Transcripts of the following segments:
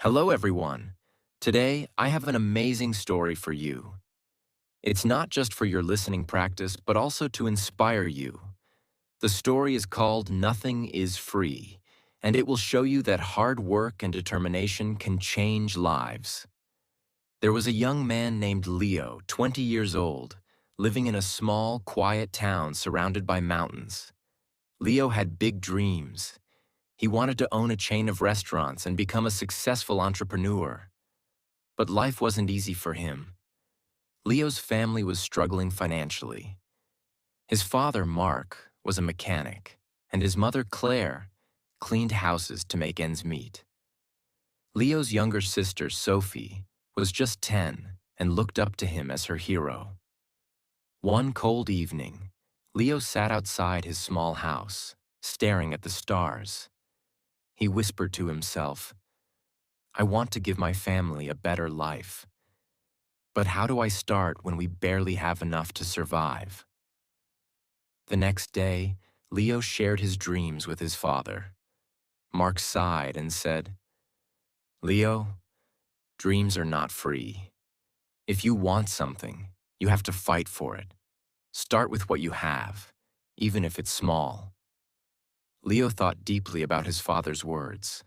Hello, everyone. Today, I have an amazing story for you. It's not just for your listening practice, but also to inspire you. The story is called Nothing is Free, and it will show you that hard work and determination can change lives. There was a young man named Leo, 20 years old, living in a small, quiet town surrounded by mountains. Leo had big dreams. He wanted to own a chain of restaurants and become a successful entrepreneur. But life wasn't easy for him. Leo's family was struggling financially. His father, Mark, was a mechanic, and his mother, Claire, cleaned houses to make ends meet. Leo's younger sister, Sophie, was just 10 and looked up to him as her hero. One cold evening, Leo sat outside his small house, staring at the stars. He whispered to himself, "I want to give my family a better life. But how do I start when we barely have enough to survive?" The next day, Leo shared his dreams with his father. Mark sighed and said, "Leo, dreams are not free. If you want something, you have to fight for it. Start with what you have, even if it's small." Leo thought deeply about his father's words.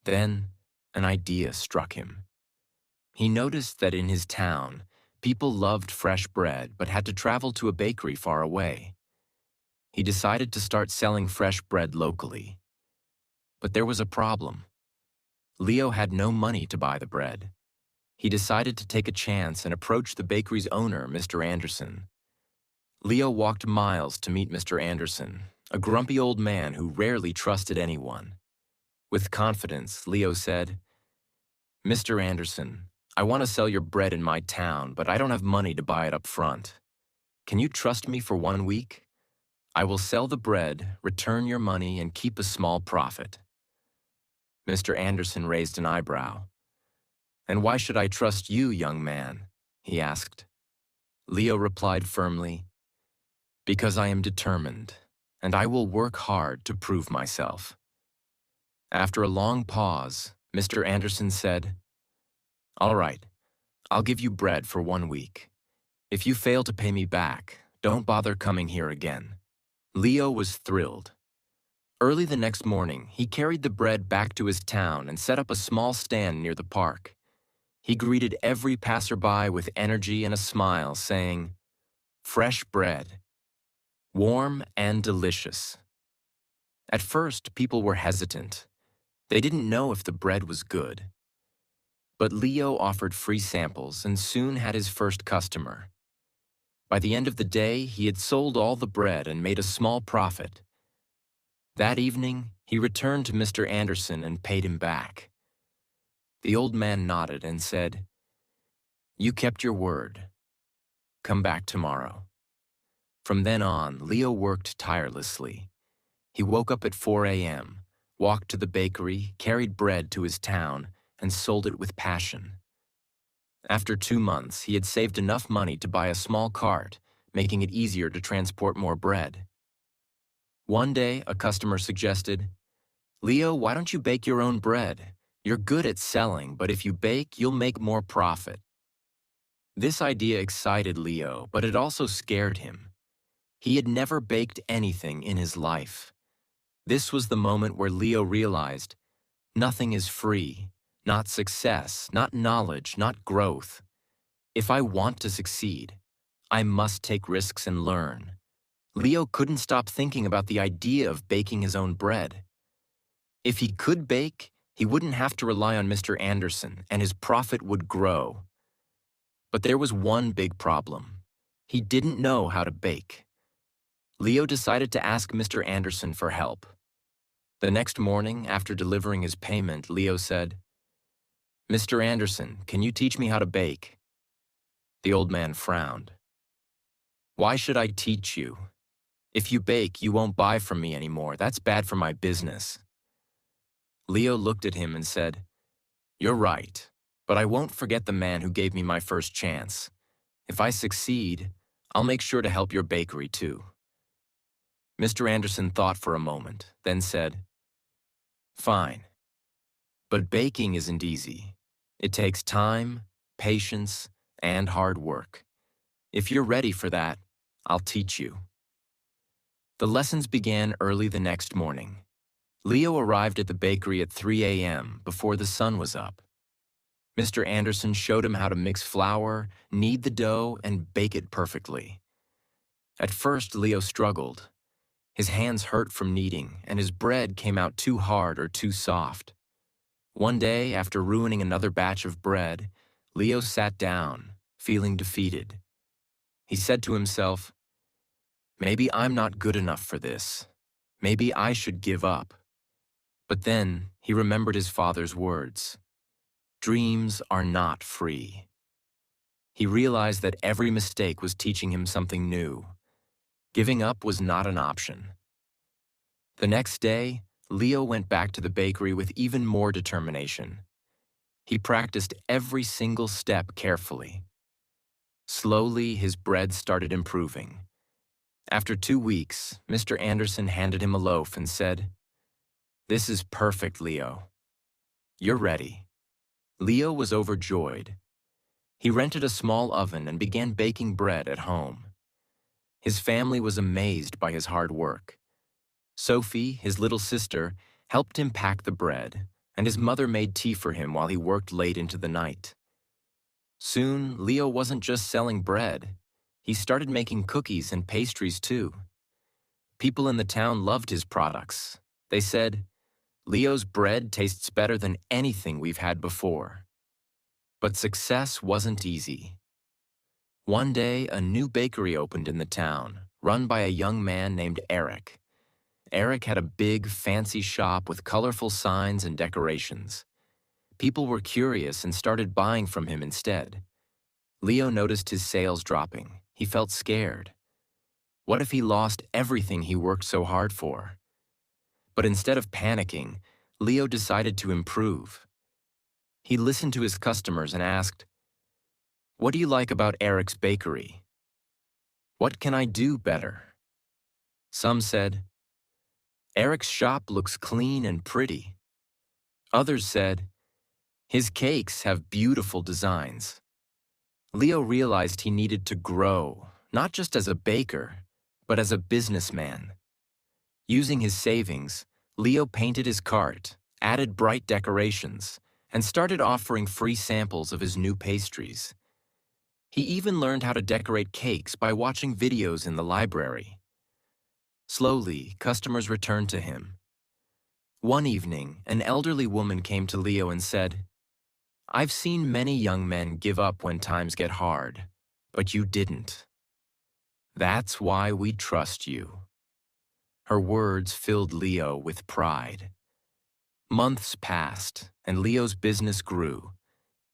Then, an idea struck him. He noticed that in his town, people loved fresh bread but had to travel to a bakery far away. He decided to start selling fresh bread locally. But there was a problem. Leo had no money to buy the bread. He decided to take a chance and approach the bakery's owner, Mr. Anderson. Leo walked miles to meet Mr. Anderson, a grumpy old man who rarely trusted anyone. With confidence, Leo said, "Mr. Anderson, I want to sell your bread in my town, but I don't have money to buy it up front. Can you trust me for 1 week? I will sell the bread, return your money, and keep a small profit." Mr. Anderson raised an eyebrow. "And why should I trust you, young man?" he asked. Leo replied firmly, "Because I am determined, and I will work hard to prove myself." After a long pause, Mr. Anderson said, "All right, I'll give you bread for 1 week. If you fail to pay me back, don't bother coming here again." Leo was thrilled. Early the next morning, he carried the bread back to his town and set up a small stand near the park. He greeted every passerby with energy and a smile, saying, "Fresh bread, warm and delicious." At first, people were hesitant. They didn't know if the bread was good. But Leo offered free samples and soon had his first customer. By the end of the day, he had sold all the bread and made a small profit. That evening, he returned to Mr. Anderson and paid him back. The old man nodded and said, "You kept your word. Come back tomorrow." From then on, Leo worked tirelessly. He woke up at 4 a.m., walked to the bakery, carried bread to his town, and sold it with passion. After 2 months, he had saved enough money to buy a small cart, making it easier to transport more bread. One day, a customer suggested, "Leo, why don't you bake your own bread? You're good at selling, but if you bake, you'll make more profit." This idea excited Leo, but it also scared him. He had never baked anything in his life. This was the moment where Leo realized, nothing is free. Not success, not knowledge, not growth. If I want to succeed, I must take risks and learn. Leo couldn't stop thinking about the idea of baking his own bread. If he could bake, he wouldn't have to rely on Mr. Anderson, and his profit would grow. But there was one big problem. He didn't know how to bake. Leo decided to ask Mr. Anderson for help. The next morning, after delivering his payment, Leo said, "Mr. Anderson, can you teach me how to bake?" The old man frowned. "Why should I teach you? If you bake, you won't buy from me anymore. That's bad for my business." Leo looked at him and said, "You're right, but I won't forget the man who gave me my first chance. If I succeed, I'll make sure to help your bakery too." Mr. Anderson thought for a moment, then said, "Fine. But baking isn't easy. It takes time, patience, and hard work. If you're ready for that, I'll teach you. The lessons began early the next morning. Leo arrived at the bakery at 3 a.m. before the sun was up. Mr. Anderson showed him how to mix flour, knead the dough, and bake it perfectly. At first, Leo struggled. His hands hurt from kneading, and his bread came out too hard or too soft. One day, after ruining another batch of bread, Leo sat down, feeling defeated. He said to himself, "Maybe I'm not good enough for this. Maybe I should give up." But then he remembered his father's words. Dreams are not free. He realized that every mistake was teaching him something new. Giving up was not an option. The next day, Leo went back to the bakery with even more determination. He practiced every single step carefully. Slowly, his bread started improving. After 2 weeks, Mr. Anderson handed him a loaf and said, "This is perfect, Leo. You're ready." Leo was overjoyed. He rented a small oven and began baking bread at home. His family was amazed by his hard work. Sophie, his little sister, helped him pack the bread, and his mother made tea for him while he worked late into the night. Soon, Leo wasn't just selling bread. He started making cookies and pastries too. People in the town loved his products. They said, "Leo's bread tastes better than anything we've had before." But success wasn't easy. One day, a new bakery opened in the town, run by a young man named Eric. Eric had a big, fancy shop with colorful signs and decorations. People were curious and started buying from him instead. Leo noticed his sales dropping. He felt scared. What if he lost everything he worked so hard for? But instead of panicking, Leo decided to improve. He listened to his customers and asked, "What do you like about Eric's bakery? What can I do better?" Some said, "Eric's shop looks clean and pretty." Others said, "His cakes have beautiful designs." Leo realized he needed to grow, not just as a baker, but as a businessman. Using his savings, Leo painted his cart, added bright decorations, and started offering free samples of his new pastries. He even learned how to decorate cakes by watching videos in the library. Slowly, customers returned to him. One evening, an elderly woman came to Leo and said, "I've seen many young men give up when times get hard, but you didn't. That's why we trust you." Her words filled Leo with pride. Months passed, and Leo's business grew.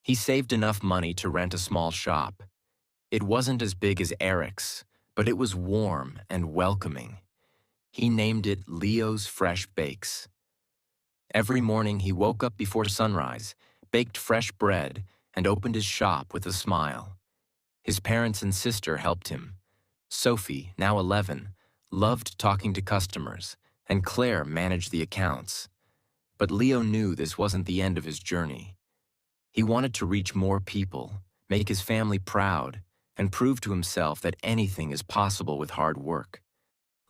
He saved enough money to rent a small shop. It wasn't as big as Eric's, but it was warm and welcoming. He named it Leo's Fresh Bakes. Every morning he woke up before sunrise, baked fresh bread, and opened his shop with a smile. His parents and sister helped him. Sophie, now 11, loved talking to customers, and Claire managed the accounts. But Leo knew this wasn't the end of his journey. He wanted to reach more people, make his family proud, and prove to himself that anything is possible with hard work.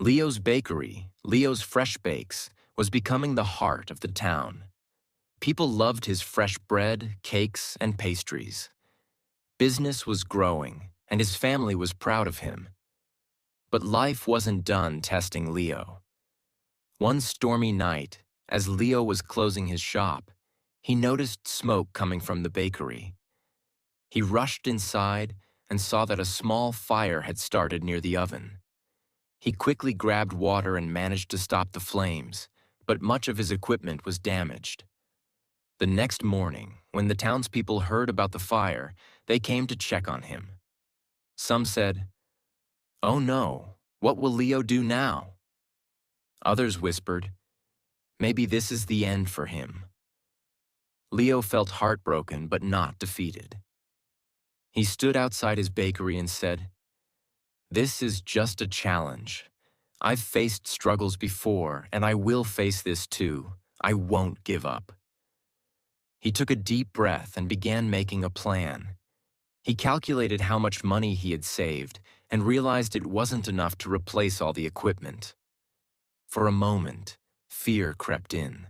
Leo's bakery, Leo's Fresh Bakes, was becoming the heart of the town. People loved his fresh bread, cakes, and pastries. Business was growing, and his family was proud of him. But life wasn't done testing Leo. One stormy night, as Leo was closing his shop, he noticed smoke coming from the bakery. He rushed inside and saw that a small fire had started near the oven. He quickly grabbed water and managed to stop the flames, but much of his equipment was damaged. The next morning, when the townspeople heard about the fire, they came to check on him. Some said, "Oh no, what will Leo do now?" Others whispered, "Maybe this is the end for him." Leo felt heartbroken but not defeated. He stood outside his bakery and said, "This is just a challenge. I've faced struggles before, and I will face this too. I won't give up." He took a deep breath and began making a plan. He calculated how much money he had saved and realized it wasn't enough to replace all the equipment. For a moment, fear crept in.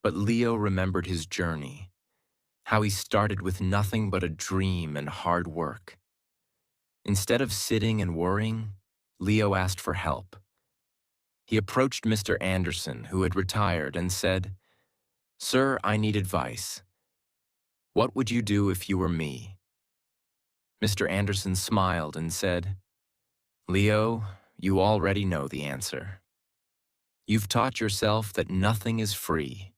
But Leo remembered his journey, how he started with nothing but a dream and hard work. Instead of sitting and worrying, Leo asked for help. He approached Mr. Anderson, who had retired, and said, "Sir, I need advice. What would you do if you were me?" Mr. Anderson smiled and said, "Leo, you already know the answer. You've taught yourself that nothing is free.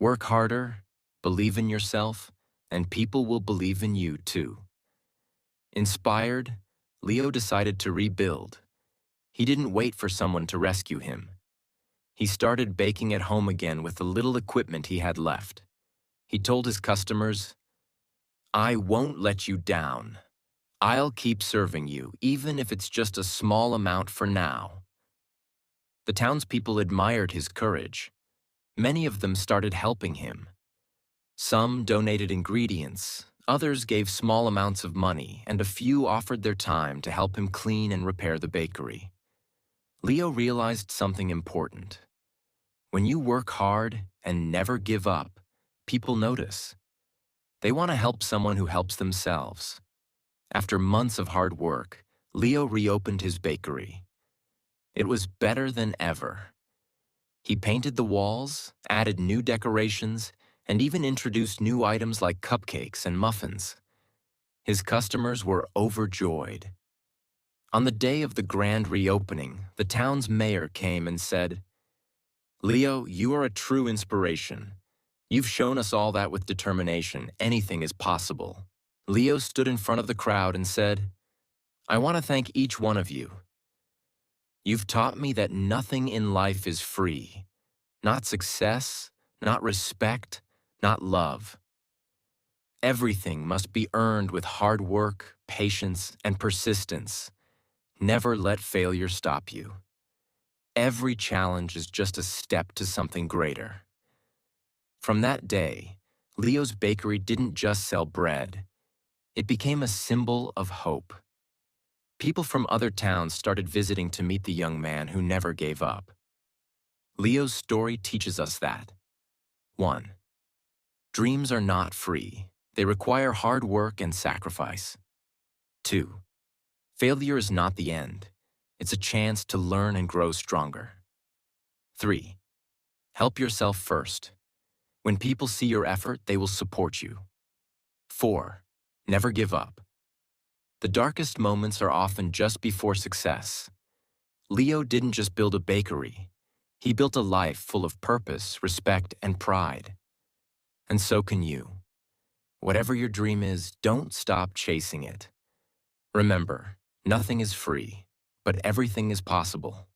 Work harder, believe in yourself, and people will believe in you too." Inspired, Leo decided to rebuild. He didn't wait for someone to rescue him. He started baking at home again with the little equipment he had left. He told his customers, "I won't let you down. I'll keep serving you, even if it's just a small amount for now." The townspeople admired his courage. Many of them started helping him. Some donated ingredients, others gave small amounts of money, and a few offered their time to help him clean and repair the bakery. Leo realized something important. When you work hard and never give up, people notice. They want to help someone who helps themselves. After months of hard work, Leo reopened his bakery. It was better than ever. He painted the walls, added new decorations, and even introduced new items like cupcakes and muffins. His customers were overjoyed. On the day of the grand reopening, the town's mayor came and said, "Leo, you are a true inspiration. You've shown us all that with determination, anything is possible." Leo stood in front of the crowd and said, "I want to thank each one of you. You've taught me that nothing in life is free. Not success, not respect, not love. Everything must be earned with hard work, patience, and persistence. Never let failure stop you. Every challenge is just a step to something greater." From that day, Leo's bakery didn't just sell bread. It became a symbol of hope. People from other towns started visiting to meet the young man who never gave up. Leo's story teaches us that 1. Dreams are not free. They require hard work and sacrifice. 2. Failure is not the end. It's a chance to learn and grow stronger. 3. Help yourself first. When people see your effort, they will support you. 4. Never give up. The darkest moments are often just before success. Leo didn't just build a bakery. He built a life full of purpose, respect, and pride. And so can you. Whatever your dream is, don't stop chasing it. Remember, nothing is free, but everything is possible.